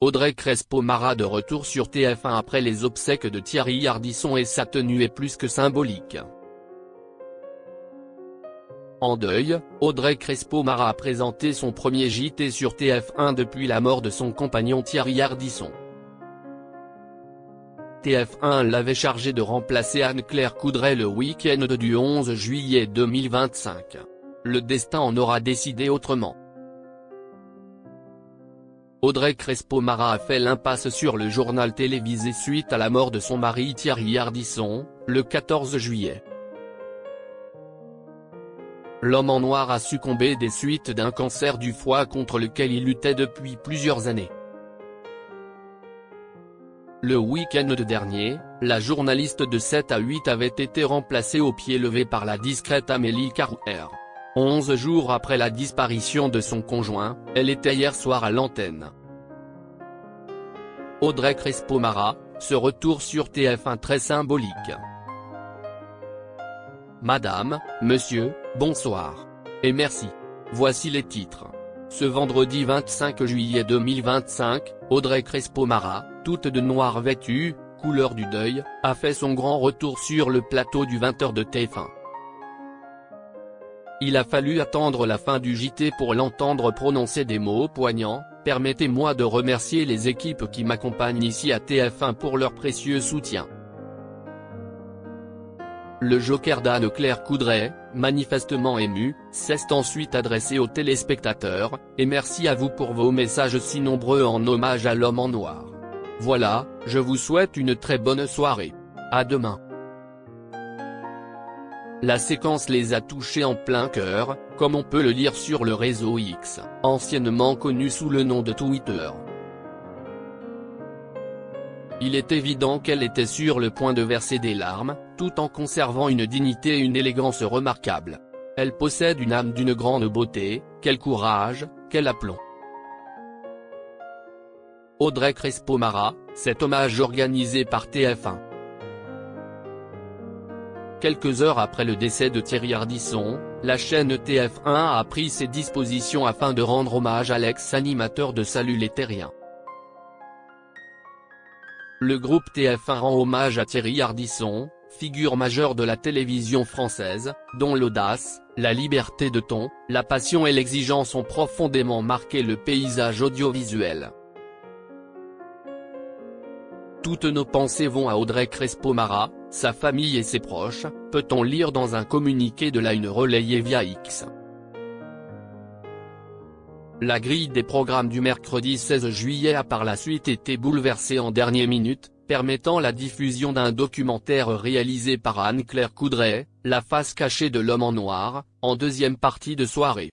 Audrey Crespo-Mara de retour sur TF1 après les obsèques de Thierry Ardisson et sa tenue est plus que symbolique. En deuil, Audrey Crespo-Mara a présenté son premier JT sur TF1 depuis la mort de son compagnon Thierry Ardisson. TF1 l'avait chargée de remplacer Anne-Claire Coudray le week-end du 11 juillet 2025. Le destin en aura décidé autrement. Audrey Crespo-Mara a fait l'impasse sur le journal télévisé suite à la mort de son mari Thierry Ardisson, le 14 juillet. L'homme en noir a succombé des suites d'un cancer du foie contre lequel il luttait depuis plusieurs années. Le week-end dernier, la journaliste de 7 à 8 avait été remplacée au pied levé par la discrète Amélie Carouer. 11 jours après la disparition de son conjoint, elle était hier soir à l'antenne. Audrey Crespo-Mara, ce retour sur TF1 très symbolique. Madame, monsieur, bonsoir. Et merci. Voici les titres. Ce vendredi 25 juillet 2025, Audrey Crespo-Mara, toute de noir vêtue, couleur du deuil, a fait son grand retour sur le plateau du 20h de TF1. Il a fallu attendre la fin du JT pour l'entendre prononcer des mots poignants. Permettez-moi de remercier les équipes qui m'accompagnent ici à TF1 pour leur précieux soutien. Le joker d'Anne-Claire Coudray, manifestement ému, s'est ensuite adressé aux téléspectateurs, et merci à vous pour vos messages si nombreux en hommage à l'homme en noir. Voilà, je vous souhaite une très bonne soirée. À demain. La séquence les a touchés en plein cœur, comme on peut le lire sur le réseau X, anciennement connu sous le nom de Twitter. Il est évident qu'elle était sur le point de verser des larmes, tout en conservant une dignité et une élégance remarquables. Elle possède une âme d'une grande beauté, quel courage, quel aplomb. Audrey Crespo-Mara, cet hommage organisé par TF1. Quelques heures après le décès de Thierry Ardisson, la chaîne TF1 a pris ses dispositions afin de rendre hommage à l'ex-animateur de Salut les Terriens. Le groupe TF1 rend hommage à Thierry Ardisson, figure majeure de la télévision française, dont l'audace, la liberté de ton, la passion et l'exigence ont profondément marqué le paysage audiovisuel. Toutes nos pensées vont à Audrey Crespo-Mara, sa famille et ses proches, peut-on lire dans un communiqué de la Une relayé via X. La grille des programmes du mercredi 16 juillet a par la suite été bouleversée en dernière minute, permettant la diffusion d'un documentaire réalisé par Anne-Claire Coudray, La face cachée de l'homme en noir, en deuxième partie de soirée.